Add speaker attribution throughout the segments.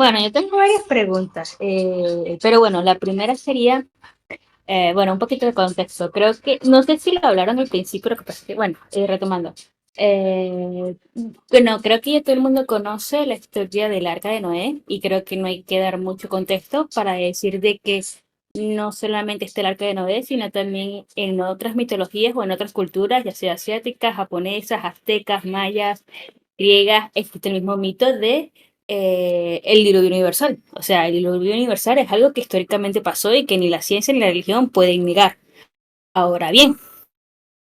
Speaker 1: Bueno, yo tengo varias preguntas, pero bueno, la primera sería, bueno, un poquito de contexto. Creo que, no sé si lo hablaron al principio, lo que pasa es que, bueno, retomando. Bueno, creo que ya todo el mundo conoce la historia del Arca de Noé y creo que no hay que dar mucho contexto para decir de que no solamente está el Arca de Noé, sino también en otras mitologías o en otras culturas, ya sea asiáticas, japonesas, aztecas, mayas, griegas, existe el mismo mito de el diluvio universal. O sea, el diluvio universal es algo que históricamente pasó y que ni la ciencia ni la religión pueden negar. Ahora bien,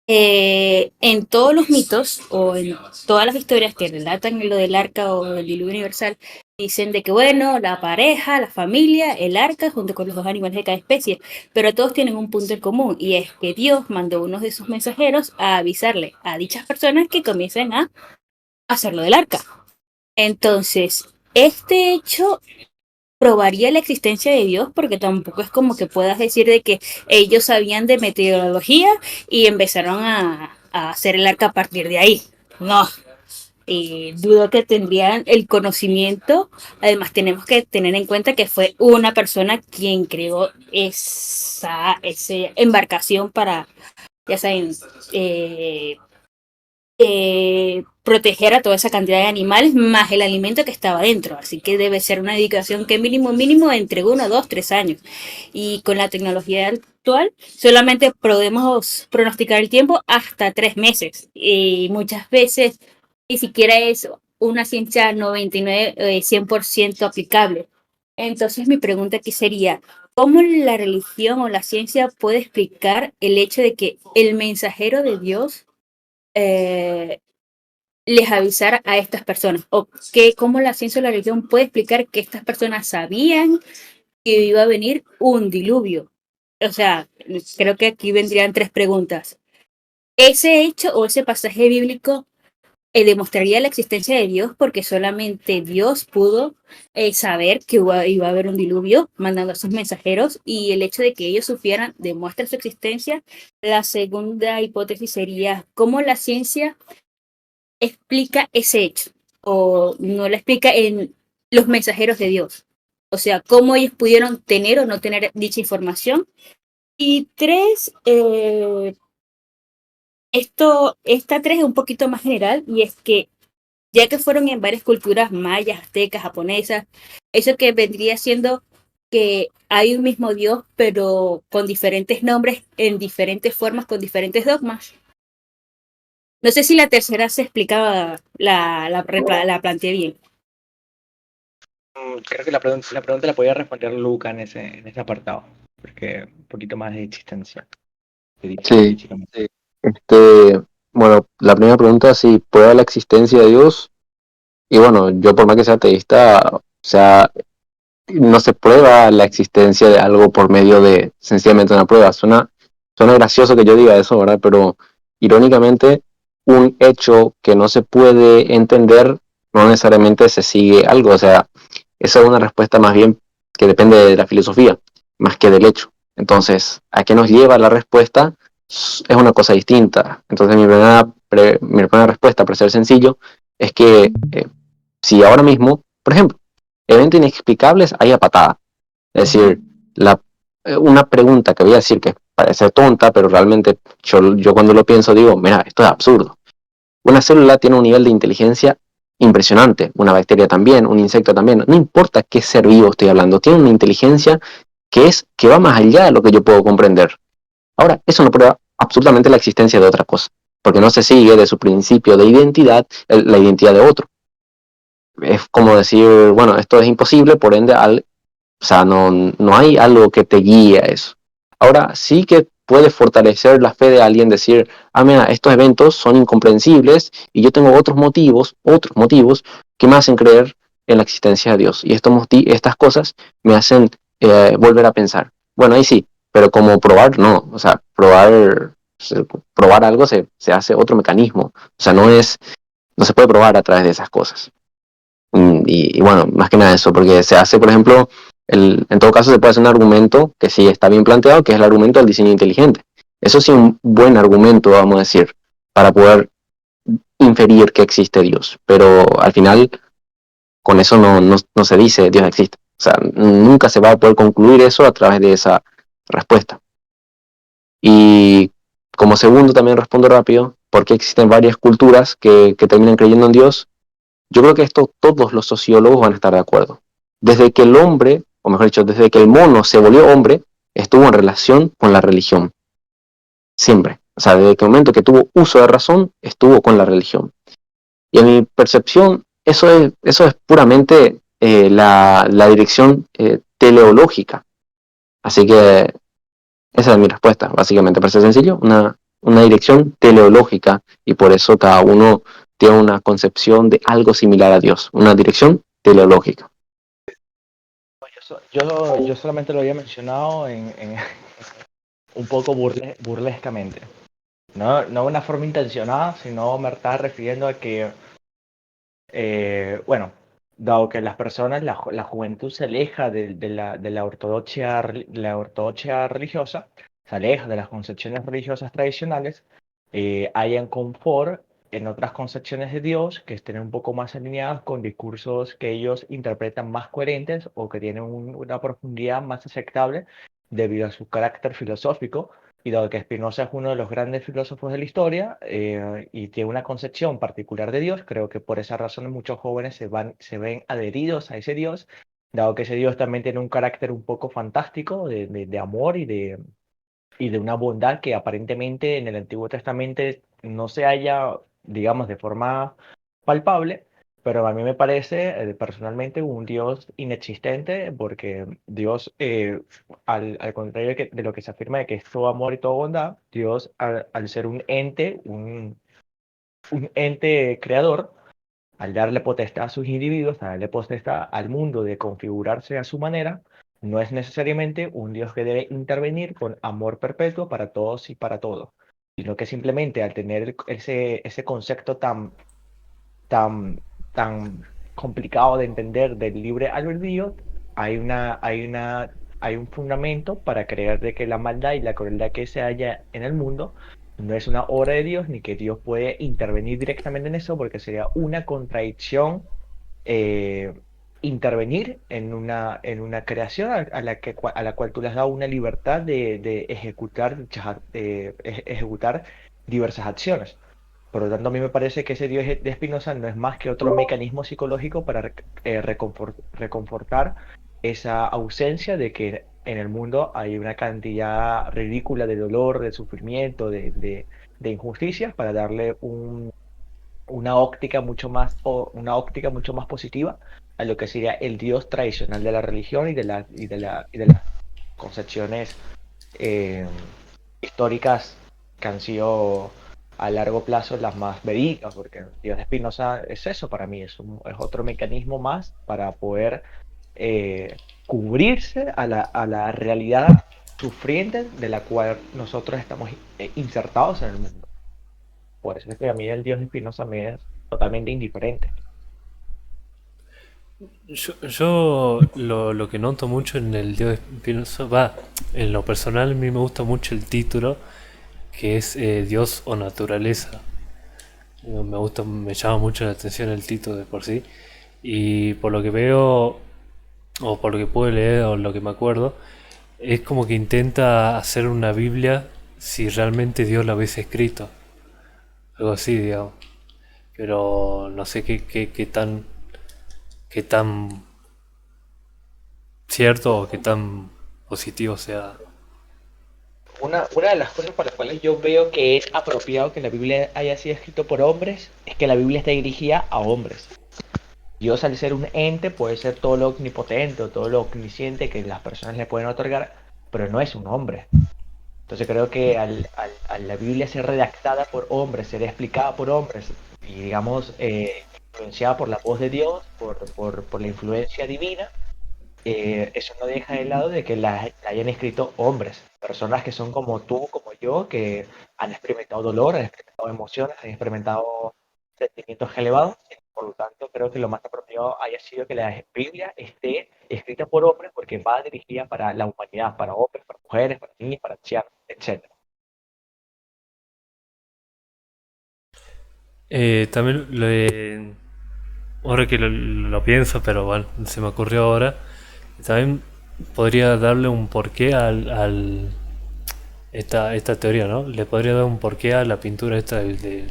Speaker 1: en todos los mitos o en todas las historias que relatan lo del arca o del diluvio universal, dicen de que, bueno, la pareja, la familia, el arca, junto con los dos animales de cada especie, pero todos tienen un punto en común y es que Dios mandó uno de sus mensajeros a avisarle a dichas personas que comiencen a hacer lo del arca. Entonces, este hecho probaría la existencia de Dios porque tampoco es como que puedas decir de que ellos sabían de meteorología y empezaron a hacer el arca a partir de ahí. No, dudo que tendrían el conocimiento. Además, tenemos que tener en cuenta que fue una persona quien creó esa embarcación para, ya saben, eh, proteger a toda esa cantidad de animales más el alimento que estaba dentro. Así que debe ser una dedicación que mínimo entre 1, 2, 3 años. Y con la tecnología actual solamente podemos pronosticar el tiempo hasta 3 meses. Y muchas veces ni siquiera es una ciencia 99, 100% aplicable. Entonces mi pregunta aquí sería, ¿cómo la religión o la ciencia puede explicar el hecho de que el mensajero de Dios eh, les avisara a estas personas? O que cómo la ciencia o la religión puede explicar que estas personas sabían que iba a venir un diluvio. O sea, creo que aquí vendrían tres preguntas. ¿Ese hecho o ese pasaje bíblico demostraría la existencia de Dios porque solamente Dios pudo saber que iba a haber un diluvio mandando a sus mensajeros y el hecho de que ellos supieran demuestra su existencia? La segunda hipótesis sería cómo la ciencia explica ese hecho o no la explica en los mensajeros de Dios. O sea, cómo ellos pudieron tener o no tener dicha información. Y tres, esta tres es un poquito más general y es que ya que fueron en varias culturas mayas, aztecas, japonesas, eso que vendría siendo que hay un mismo Dios, pero con diferentes nombres, en diferentes formas, con diferentes dogmas. No sé si la tercera se explicaba, la planteé bien.
Speaker 2: Creo que la pregunta la podía responder Luca en ese apartado, porque un poquito más de existencia
Speaker 3: Sí,
Speaker 2: físicamente.
Speaker 3: este, bueno, la primera pregunta, si prueba la existencia de Dios, y bueno, yo por más que sea ateísta, o sea, no se prueba la existencia de algo por medio de sencillamente una prueba. Suena gracioso que yo diga eso, ¿verdad? Pero irónicamente, un hecho que no se puede entender no necesariamente se sigue algo. O sea, esa es una respuesta más bien que depende de la filosofía, más que del hecho. Entonces, ¿a qué nos lleva la respuesta? Es una cosa distinta. Entonces, mi primera respuesta, para ser sencillo, es que si ahora mismo, por ejemplo, eventos inexplicables hay a patada. Es decir, una pregunta que voy a decir que parece tonta, pero realmente yo cuando lo pienso digo, mira, esto es absurdo. Una célula tiene un nivel de inteligencia impresionante, una bacteria también, un insecto también, no importa qué ser vivo estoy hablando, tiene una inteligencia que va más allá de lo que yo puedo comprender. Ahora, eso no prueba absolutamente la existencia de otra cosa, porque no se sigue de su principio de identidad la identidad de otro. Es como decir, bueno, esto es imposible, por ende, o sea, no hay algo que te guíe a eso. Ahora, sí que puede fortalecer la fe de alguien decir, mira, estos eventos son incomprensibles y yo tengo otros motivos que me hacen creer en la existencia de Dios. Y estas cosas me hacen volver a pensar. Bueno, ahí sí, pero como probar, no. O sea, probar algo se hace otro mecanismo. O sea, no se puede probar a través de esas cosas. Y bueno, más que nada eso, porque se hace, por ejemplo, en todo caso se puede hacer un argumento que sí está bien planteado, que es el argumento del diseño inteligente. Eso sí, un buen argumento, vamos a decir, para poder inferir que existe Dios. Pero al final, con eso no se dice Dios existe. O sea, nunca se va a poder concluir eso a través de esa respuesta. Y como segundo también respondo rápido, porque existen varias culturas que terminan creyendo en Dios. Yo creo que esto todos los sociólogos van a estar de acuerdo. Desde que el hombre, o mejor dicho, desde que el mono se volvió hombre, estuvo en relación con la religión. Siempre. O sea, desde el momento que tuvo uso de razón, estuvo con la religión. Y en mi percepción, eso es puramente la dirección teleológica. Así que esa es mi respuesta, básicamente, para ser sencillo, una dirección teleológica, y por eso cada uno tiene una concepción de algo similar a Dios, una dirección teleológica.
Speaker 2: Yo solamente lo había mencionado un poco burlescamente. No de una forma intencionada, sino me estaba refiriendo a que, bueno, dado que las personas, la juventud se aleja la ortodoxia religiosa, se aleja de las concepciones religiosas tradicionales, hayan confort en otras concepciones de Dios que estén un poco más alineadas con discursos que ellos interpretan más coherentes o que tienen una profundidad más aceptable debido a su carácter filosófico. Y dado que Spinoza es uno de los grandes filósofos de la historia y tiene una concepción particular de Dios, creo que por esa razón muchos jóvenes se ven adheridos a ese Dios, dado que ese Dios también tiene un carácter un poco fantástico de amor y de una bondad que aparentemente en el Antiguo Testamento no se halla, digamos, de forma palpable, pero a mí me parece personalmente un Dios inexistente, porque Dios, al contrario de lo que se afirma de que es todo amor y toda bondad, Dios, al ser un ente, un ente creador, al darle potestad a sus individuos, al darle potestad al mundo de configurarse a su manera, no es necesariamente un Dios que debe intervenir con amor perpetuo para todos y para todo, sino que simplemente al tener ese concepto tan, tan complicado de entender del libre albedrío, hay un fundamento para creer de que la maldad y la crueldad que se halla en el mundo no es una obra de Dios, ni que Dios puede intervenir directamente en eso, porque sería una contradicción eh, intervenir en una creación a la cual tú le has dado una libertad de ejecutar diversas acciones. Por lo tanto, a mí me parece que ese Dios de Spinoza no es más que otro mecanismo psicológico para reconfortar esa ausencia de que en el mundo hay una cantidad ridícula de dolor, de sufrimiento, de injusticias, para darle una óptica mucho más positiva a lo que sería el Dios tradicional de la religión y de las concepciones eh, históricas que han sido a largo plazo las más verídicas, porque el Dios de Spinoza es eso para mí, es otro mecanismo más para poder eh, cubrirse a la realidad sufriente de la cual nosotros estamos insertados en el mundo. Por eso es que a mí el Dios de Spinoza me es totalmente indiferente.
Speaker 4: Yo lo que noto mucho en el Dios de Spinoza, va, en lo personal a mí me gusta mucho el título, que es Dios o Naturaleza. Me gusta, me llama mucho la atención el título de por sí. Y por lo que veo, o por lo que puedo leer, o lo que me acuerdo, es como que intenta hacer una Biblia si realmente Dios la hubiese escrito. Algo así, digamos. Pero no sé qué tan cierto o qué tan positivo sea.
Speaker 2: Una de las cosas por las cuales yo veo que es apropiado que la Biblia haya sido escrita por hombres es que la Biblia está dirigida a hombres. Dios, al ser un ente, puede ser todo lo omnipotente o todo lo omnisciente que las personas le pueden otorgar, pero no es un hombre. Entonces creo que a la Biblia ser redactada por hombres, ser explicada por hombres y digamos influenciada por la voz de Dios, por la influencia divina, eso no deja de lado de que la hayan escrito hombres, personas que son como tú, como yo, que han experimentado dolor, han experimentado emociones, han experimentado sentimientos elevados. Por lo tanto, creo que lo más apropiado haya sido que la Biblia esté escrita por hombres porque va dirigida para la humanidad, para hombres, para mujeres, para niños, para ancianos, etcétera.
Speaker 4: También ahora que lo pienso, pero bueno, se me ocurrió ahora, también podría darle un porqué esta teoría, ¿no? Le podría dar un porqué a la pintura esta de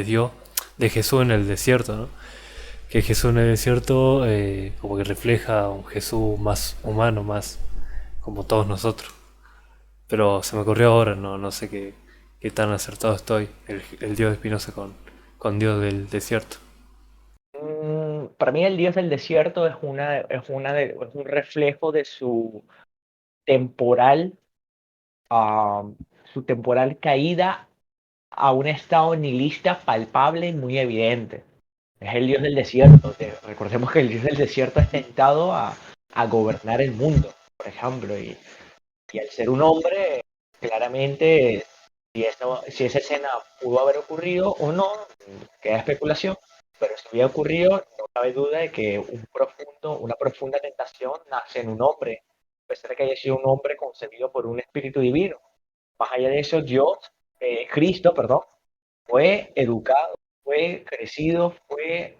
Speaker 4: Dios, de Jesús en el desierto, ¿no? Que Jesús en el desierto como que refleja un Jesús más humano, más como todos nosotros. Pero se me ocurrió ahora, no sé qué tan acertado estoy, el Dios de Spinoza con Dios del desierto.
Speaker 2: Para mí el dios del desierto es un reflejo de temporal, ah, su temporal caída a un estado nihilista palpable y muy evidente. Es el dios del desierto. Recordemos que el dios del desierto es tentado a gobernar el mundo, por ejemplo, y al ser un hombre, claramente, si esa escena pudo haber ocurrido o no, queda especulación, pero si hubiera ocurrido, no cabe duda de que una profunda tentación nace en un hombre, a pesar de que haya sido un hombre concebido por un espíritu divino. Más allá de eso, Cristo, perdón, fue educado, fue crecido, fue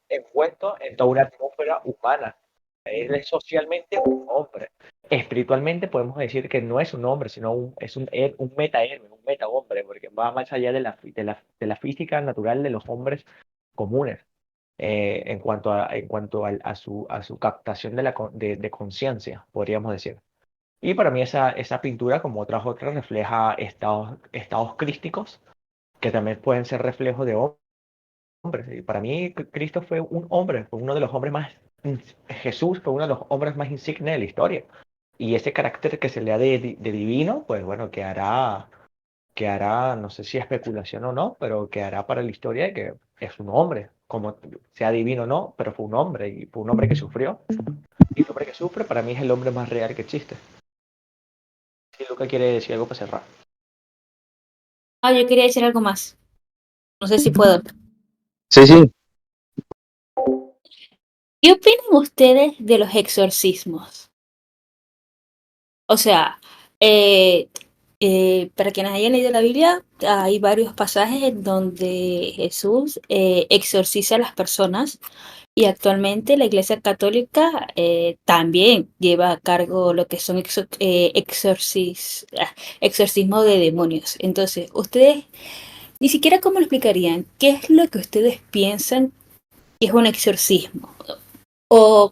Speaker 2: envuelto en toda una atmósfera humana. Él es socialmente un hombre. Espiritualmente podemos decir que no es un hombre, sino un metahéroe, un meta-hombre, porque va más allá de la física natural de los hombres comunes, en cuanto a su captación de conciencia, podríamos decir. Y para mí esa pintura, como otras, refleja estados crísticos, que también pueden ser reflejos de hombres. Y para mí Cristo fue un hombre, fue uno de los hombres más, Jesús fue uno de los hombres más insignes de la historia. Y ese carácter que se le da de divino, pues bueno, no sé si especulación o no, pero quedará para la historia de que es un hombre, como sea divino o no, pero fue un hombre y fue un hombre que sufrió. Y el hombre que sufre para mí es el hombre más real que existe. Si Luca quiere decir algo para cerrar.
Speaker 1: Ah, yo quería decir algo más. No sé si puedo.
Speaker 3: Sí, sí.
Speaker 1: ¿Qué opinan ustedes de los exorcismos? O sea, eh, para quienes hayan leído la Biblia, hay varios pasajes en donde Jesús exorciza a las personas y actualmente la Iglesia Católica también lleva a cargo lo que son exorcismo de demonios. Entonces, ustedes ni siquiera cómo lo explicarían, ¿qué es lo que ustedes piensan que es un exorcismo? ¿O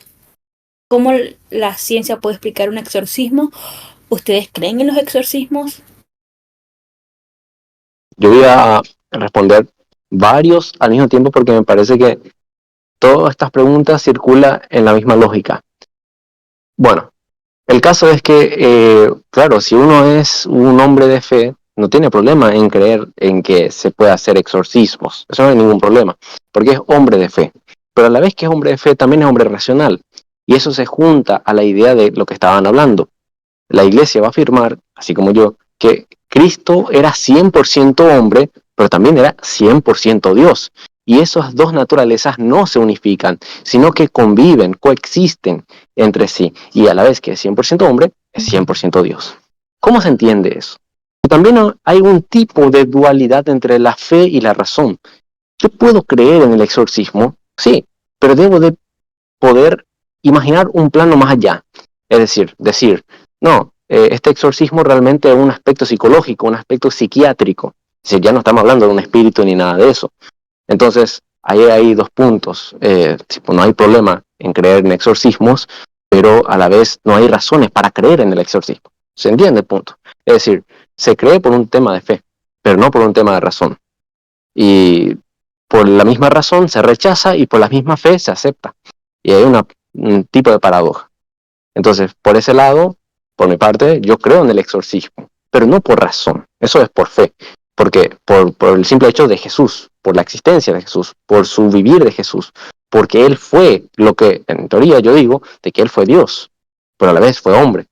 Speaker 1: cómo la ciencia puede explicar un exorcismo? ¿Ustedes creen en los exorcismos?
Speaker 3: Yo voy a responder varios al mismo tiempo porque me parece que todas estas preguntas circulan en la misma lógica. Bueno, el caso es que, claro, si uno es un hombre de fe, no tiene problema en creer en que se puede hacer exorcismos. Eso no hay ningún problema, porque es hombre de fe. Pero a la vez que es hombre de fe, también es hombre racional. Y eso se junta a la idea de lo que estaban hablando. La iglesia va a afirmar, así como yo, que Cristo era 100% hombre, pero también era 100% Dios. Y esas dos naturalezas no se unifican, sino que conviven, coexisten entre sí. Y a la vez que es 100% hombre, es 100% Dios. ¿Cómo se entiende eso? También hay un tipo de dualidad entre la fe y la razón. Yo puedo creer en el exorcismo, sí, pero debo de poder imaginar un plano más allá. Es decir, no, este exorcismo realmente es un aspecto psicológico, un aspecto psiquiátrico. Es decir, ya no estamos hablando de un espíritu ni nada de eso. Entonces, ahí hay dos puntos. No hay problema en creer en exorcismos, pero a la vez no hay razones para creer en el exorcismo. ¿Se entiende el punto? Es decir, se cree por un tema de fe, pero no por un tema de razón. Y por la misma razón se rechaza y por la misma fe se acepta. Y hay un tipo de paradoja. Entonces, por ese lado, por mi parte, yo creo en el exorcismo, pero no por razón, eso es por fe, porque por el simple hecho de Jesús, por la existencia de Jesús, por su vivir de Jesús, porque Él fue lo que, en teoría yo digo, de que Él fue Dios, pero a la vez fue hombre.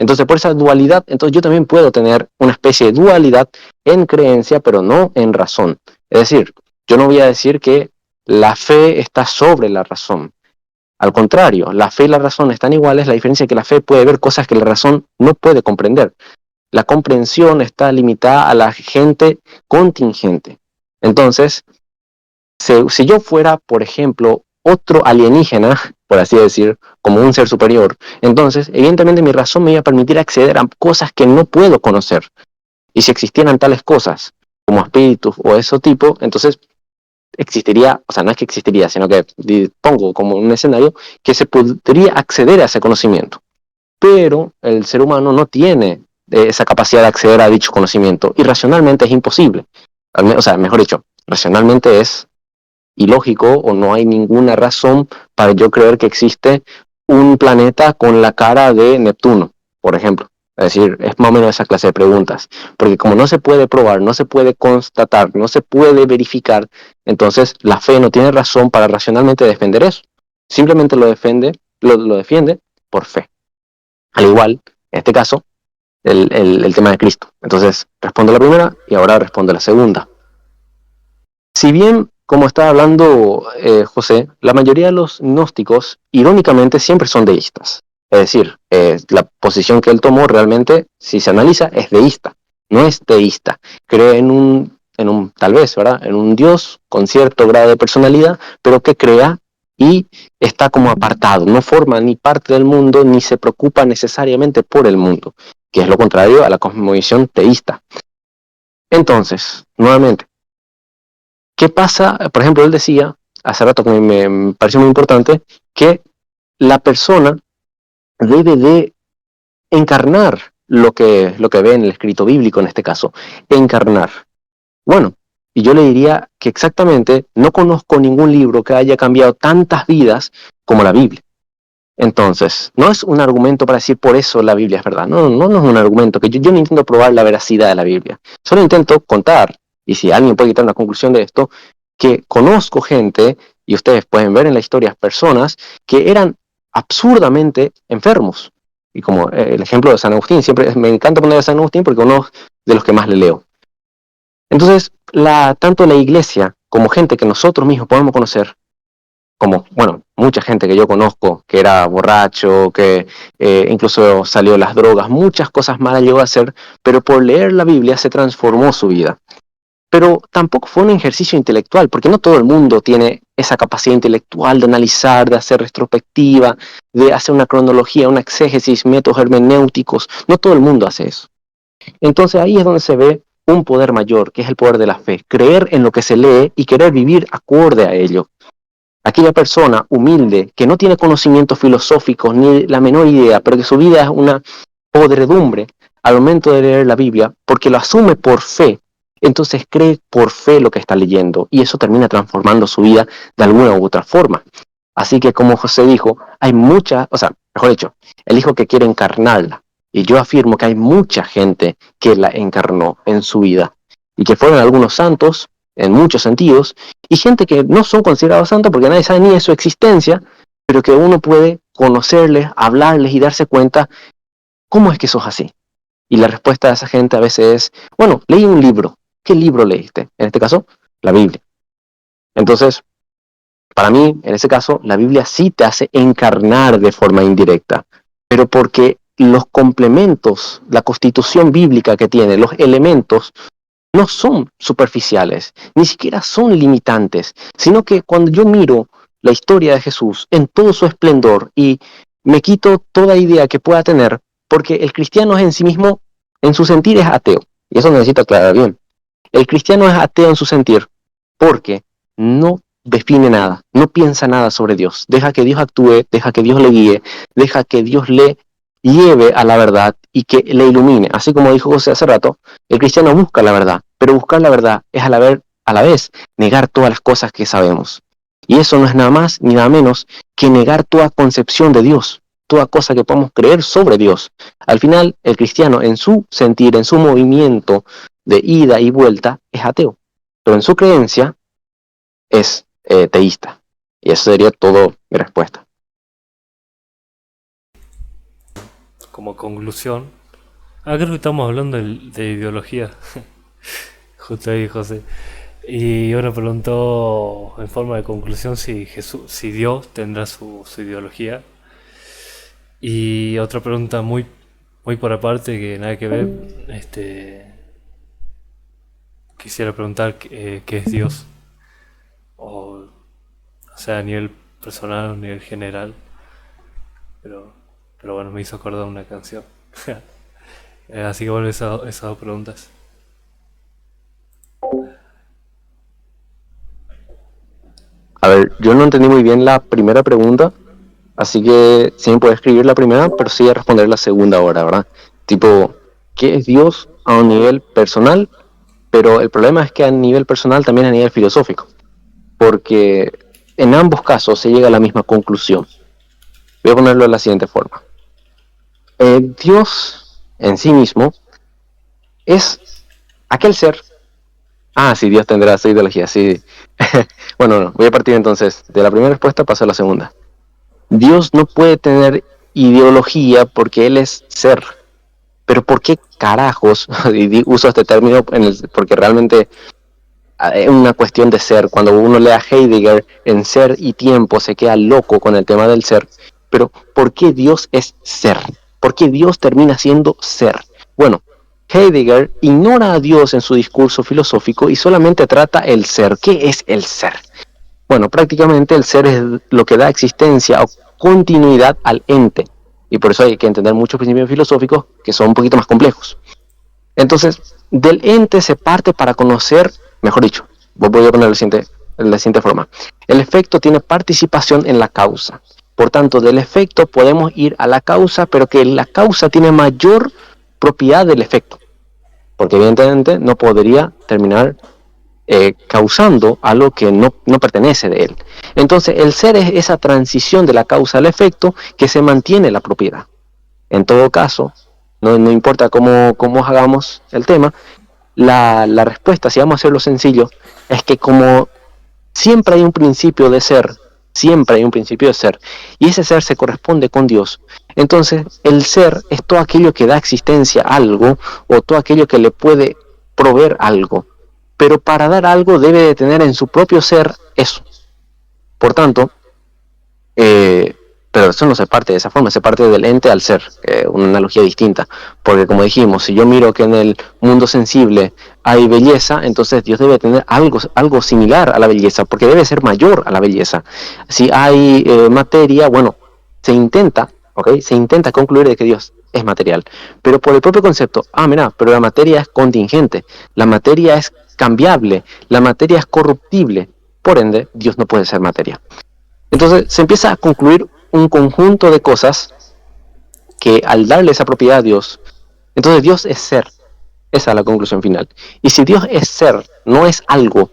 Speaker 3: Entonces, por esa dualidad, entonces yo también puedo tener una especie de dualidad en creencia, pero no en razón. Es decir, yo no voy a decir que la fe está sobre la razón. Al contrario, la fe y la razón están iguales, la diferencia es que la fe puede ver cosas que la razón no puede comprender. La comprensión está limitada a la gente contingente. Entonces, Si yo fuera, por ejemplo, otro alienígena, por así decir, como un ser superior, entonces evidentemente mi razón me iba a permitir acceder a cosas que no puedo conocer. Y si existieran tales cosas como espíritus o ese tipo, entonces existiría, o sea, no es que existiría, sino que pongo como un escenario que se podría acceder a ese conocimiento. Pero el ser humano no tiene esa capacidad de acceder a dicho conocimiento y racionalmente es imposible. O sea, mejor dicho, racionalmente es ilógico o no hay ninguna razón para yo creer que existe un planeta con la cara de Neptuno, por ejemplo. Es decir, es más o menos esa clase de preguntas. Porque como no se puede probar, no se puede constatar, no se puede verificar, entonces la fe no tiene razón para racionalmente defender eso. Simplemente lo defiende por fe. Al igual, en este caso, el tema de Cristo. Entonces, respondo la primera y ahora respondo la segunda. Si bien, como estaba hablando José, la mayoría de los gnósticos, irónicamente, siempre son deístas. Es decir, la posición que él tomó realmente, si se analiza, es deísta, no es teísta. Cree tal vez, ¿verdad? En un Dios con cierto grado de personalidad, pero que crea y está como apartado, no forma ni parte del mundo, ni se preocupa necesariamente por el mundo, que es lo contrario a la cosmovisión teísta. Entonces, nuevamente, ¿qué pasa? Por ejemplo, él decía, hace rato que me pareció muy importante, que la persona debe de encarnar lo que ve en el escrito bíblico, en este caso, encarnar. Bueno, y yo le diría que exactamente no conozco ningún libro que haya cambiado tantas vidas como la Biblia. Entonces, no es un argumento para decir por eso la Biblia es verdad. No es un argumento, que yo no intento probar la veracidad de la Biblia. Solo intento contar, y si alguien puede quitar una conclusión de esto, que conozco gente, y ustedes pueden ver en la historia personas, que eran absurdamente enfermos. Y como el ejemplo de San Agustín, siempre me encanta poner a San Agustín porque uno de los que más le leo. Entonces, tanto la iglesia como gente que nosotros mismos podemos conocer, como, bueno, mucha gente que yo conozco, que era borracho, que incluso salió de las drogas, muchas cosas malas llegó a hacer, pero por leer la Biblia se transformó su vida. Pero tampoco fue un ejercicio intelectual, porque no todo el mundo tiene esa capacidad intelectual de analizar, de hacer retrospectiva, de hacer una cronología, una exégesis, métodos hermenéuticos. No todo el mundo hace eso. Entonces ahí es donde se ve un poder mayor, que es el poder de la fe. Creer en lo que se lee y querer vivir acorde a ello. Aquella persona humilde que no tiene conocimientos filosóficos ni la menor idea, pero que su vida es una podredumbre al momento de leer la Biblia, porque lo asume por fe, entonces cree por fe lo que está leyendo y eso termina transformando su vida de alguna u otra forma. Así que como José dijo, hay mejor dicho, él dijo que quiere encarnarla y yo afirmo que hay mucha gente que la encarnó en su vida y que fueron algunos santos en muchos sentidos, y gente que no son considerados santos porque nadie sabe ni de su existencia, pero que uno puede conocerles, hablarles y darse cuenta cómo es que sos así. Y la respuesta de esa gente a veces es, bueno, leí un libro. ¿Qué libro leíste? En este caso, la Biblia. Entonces, para mí, en ese caso, la Biblia sí te hace encarnar de forma indirecta, pero porque los complementos, la constitución bíblica que tiene, los elementos, no son superficiales, ni siquiera son limitantes, sino que cuando yo miro la historia de Jesús en todo su esplendor y me quito toda idea que pueda tener, porque el cristiano es en sí mismo, en su sentir es ateo, y eso necesito aclarar bien. El cristiano es ateo en su sentir porque no define nada, no piensa nada sobre Dios, deja que Dios actúe, deja que Dios le guíe, deja que Dios le lleve a la verdad y que le ilumine. Así como dijo José hace rato, el cristiano busca la verdad, pero buscar la verdad es a la vez negar todas las cosas que sabemos. Y eso no es nada más ni nada menos que negar toda concepción de Dios, toda cosa que podamos creer sobre Dios. Al final, el cristiano en su sentir, en su movimiento de ida y vuelta, es ateo, pero en su creencia es teísta. Y eso sería todo mi respuesta.
Speaker 4: Como conclusión, creo que estamos hablando de ideología, justo ahí José. Y uno preguntó en forma de conclusión si Dios tendrá su ideología. Y otra pregunta muy por aparte, que nada que ver, quisiera preguntar qué es Dios. o sea, a nivel personal o a nivel general, pero, pero bueno, me hizo acordar una canción. Así que bueno, esas dos preguntas.
Speaker 3: A ver, yo no entendí muy bien la primera pregunta, así que sí me puede escribir la primera, pero sí a responder la segunda ahora, ¿verdad? Tipo, ¿qué es Dios a un nivel personal? Pero el problema es que a nivel personal también a nivel filosófico, porque en ambos casos se llega a la misma conclusión. Voy a ponerlo de la siguiente forma. Dios en sí mismo es aquel ser. Ah, sí, Dios tendrá su ideología, sí. Bueno, no, voy a partir entonces de la primera respuesta, paso a la segunda. Dios no puede tener ideología porque Él es ser. Pero ¿por qué carajos? Y uso este término porque realmente es una cuestión de ser. Cuando uno lee a Heidegger en Ser y Tiempo se queda loco con el tema del ser. Pero ¿por qué Dios es ser? ¿Por qué Dios termina siendo ser? Bueno, Heidegger ignora a Dios en su discurso filosófico y solamente trata el ser. ¿Qué es el ser? Bueno, prácticamente el ser es lo que da existencia o continuidad al ente. Y por eso hay que entender muchos principios filosóficos que son un poquito más complejos. Entonces, del ente se parte para conocer, mejor dicho, voy a poner de la siguiente forma. El efecto tiene participación en la causa. Por tanto, del efecto podemos ir a la causa, pero que la causa tiene mayor propiedad del efecto. Porque evidentemente no podría terminar causando algo que no pertenece de él. Entonces, el ser es esa transición de la causa al efecto que se mantiene la propiedad. En todo caso, no importa cómo hagamos el tema, la respuesta, si vamos a hacerlo sencillo, es que como siempre hay un principio de ser, siempre hay un principio de ser, y ese ser se corresponde con Dios. Entonces, el ser es todo aquello que da existencia a algo, o todo aquello que le puede proveer algo. Pero para dar algo debe de tener en su propio ser eso. Por tanto, pero eso no se parte de esa forma, se parte del ente al ser, una analogía distinta. Porque como dijimos, si yo miro que en el mundo sensible hay belleza, entonces Dios debe tener algo similar a la belleza, porque debe ser mayor a la belleza. Si hay materia, bueno, se intenta concluir de que Dios es material, pero por el propio concepto, mira, pero la materia es contingente, la materia es cambiable, la materia es corruptible, por ende, Dios no puede ser materia. Entonces se empieza a concluir un conjunto de cosas que al darle esa propiedad a Dios, entonces Dios es ser. Esa es la conclusión final. Y si Dios es ser, no es algo,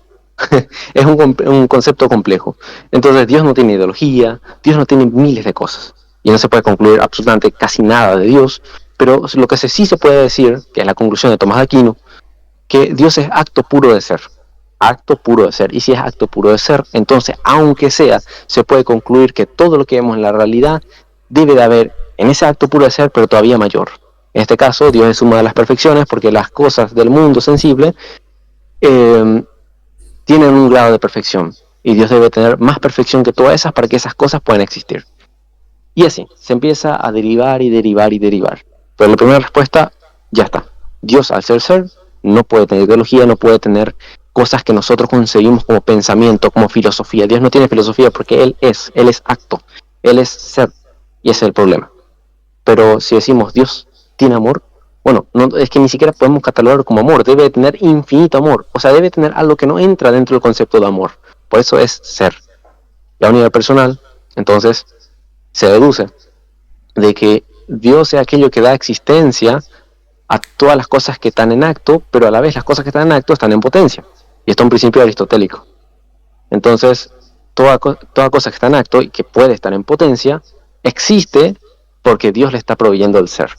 Speaker 3: es un concepto complejo. Entonces Dios no tiene ideología, Dios no tiene miles de cosas. Y no se puede concluir absolutamente casi nada de Dios, pero lo que sí se puede decir, que es la conclusión de Tomás de Aquino, que Dios es acto puro de ser. Acto puro de ser. Y si es acto puro de ser, entonces, aunque sea, se puede concluir que todo lo que vemos en la realidad debe de haber en ese acto puro de ser, pero todavía mayor. En este caso, Dios es suma de las perfecciones, porque las cosas del mundo sensible tienen un grado de perfección. Y Dios debe tener más perfección que todas esas para que esas cosas puedan existir. Y así, se empieza a derivar y derivar y derivar. Pero la primera respuesta, ya está. Dios, al ser ser, no puede tener ideología, no puede tener cosas que nosotros concebimos como pensamiento, como filosofía. Dios no tiene filosofía porque Él es acto, Él es ser, y ese es el problema. Pero si decimos Dios tiene amor, bueno, no, es que ni siquiera podemos catalogarlo como amor, debe tener infinito amor, o sea, debe tener algo que no entra dentro del concepto de amor, por eso es ser. Y a un nivel personal, entonces, se deduce de que Dios es aquello que da existencia a todas las cosas que están en acto, pero a la vez las cosas que están en acto están en potencia. Y esto es un principio aristotélico. Entonces, toda cosa que está en acto y que puede estar en potencia, existe porque Dios le está proveyendo el ser.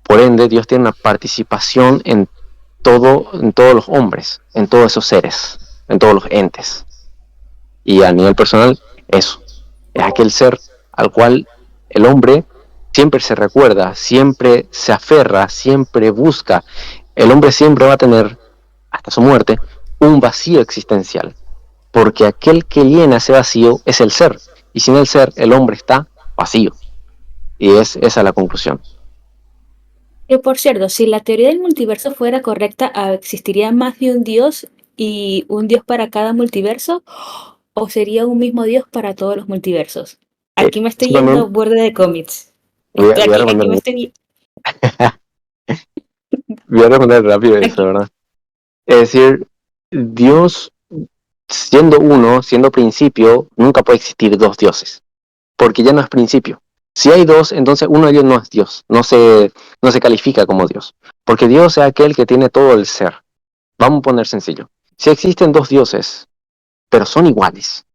Speaker 3: Por ende, Dios tiene una participación en todos los hombres, en todos esos seres, en todos los entes. Y a nivel personal, eso. Es aquel ser al cual el hombre siempre se recuerda, siempre se aferra, siempre busca. El hombre siempre va a tener, hasta su muerte, un vacío existencial. Porque aquel que llena ese vacío es el ser. Y sin el ser, el hombre está vacío. Y esa es la conclusión.
Speaker 1: Por cierto, si la teoría del multiverso fuera correcta, existiría más de un Dios y un Dios para cada multiverso? ¿O sería un mismo Dios para todos los multiversos? Aquí me estoy
Speaker 3: Eso también
Speaker 1: yendo borde de cómics.
Speaker 3: voy a, voy a
Speaker 1: Aquí me
Speaker 3: responder,
Speaker 1: estoy...
Speaker 3: voy a responder rápido eso,
Speaker 1: Aquí.
Speaker 3: ¿verdad? Es decir, Dios, siendo uno, siendo principio, nunca puede existir dos dioses, porque ya no es principio. Si hay dos, entonces uno de ellos no es Dios, no se califica como Dios, porque Dios es aquel que tiene todo el ser. Vamos a poner sencillo. Si existen dos dioses, pero son iguales,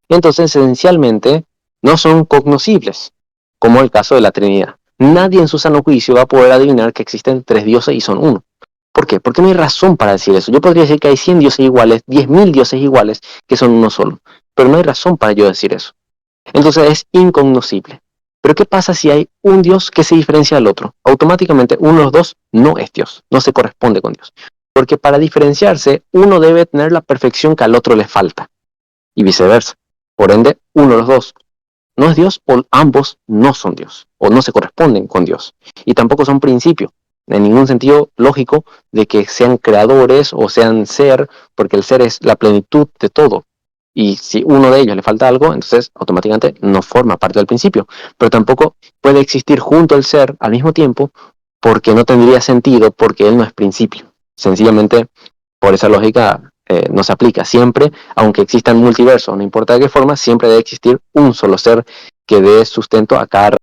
Speaker 3: entonces esencialmente no son cognoscibles, como el caso de la Trinidad. Nadie en su sano juicio va a poder adivinar que existen tres dioses y son uno. ¿Por qué? Porque no hay razón para decir eso. Yo podría decir que hay 100 dioses iguales, 10.000 dioses iguales, que son uno solo, pero no hay razón para yo decir eso. Entonces es incognoscible. Pero ¿qué pasa si hay un Dios que se diferencia del otro? Automáticamente uno de los dos no es Dios, no se corresponde con Dios. Porque para diferenciarse, uno debe tener la perfección que al otro le falta, y viceversa. Por ende, uno de los dos no es Dios o ambos no son Dios, o no se corresponden con Dios. Y tampoco son principio, en ningún sentido lógico de que sean creadores o sean ser, porque el ser es la plenitud de todo. Y si uno de ellos le falta algo, entonces automáticamente no forma parte del principio. Pero tampoco puede existir junto al ser al mismo tiempo, porque no tendría sentido, porque él no es principio. Sencillamente, por esa lógica, no se aplica. Siempre, aunque existan multiversos, no importa de qué forma, siempre debe existir un solo ser que dé sustento a cada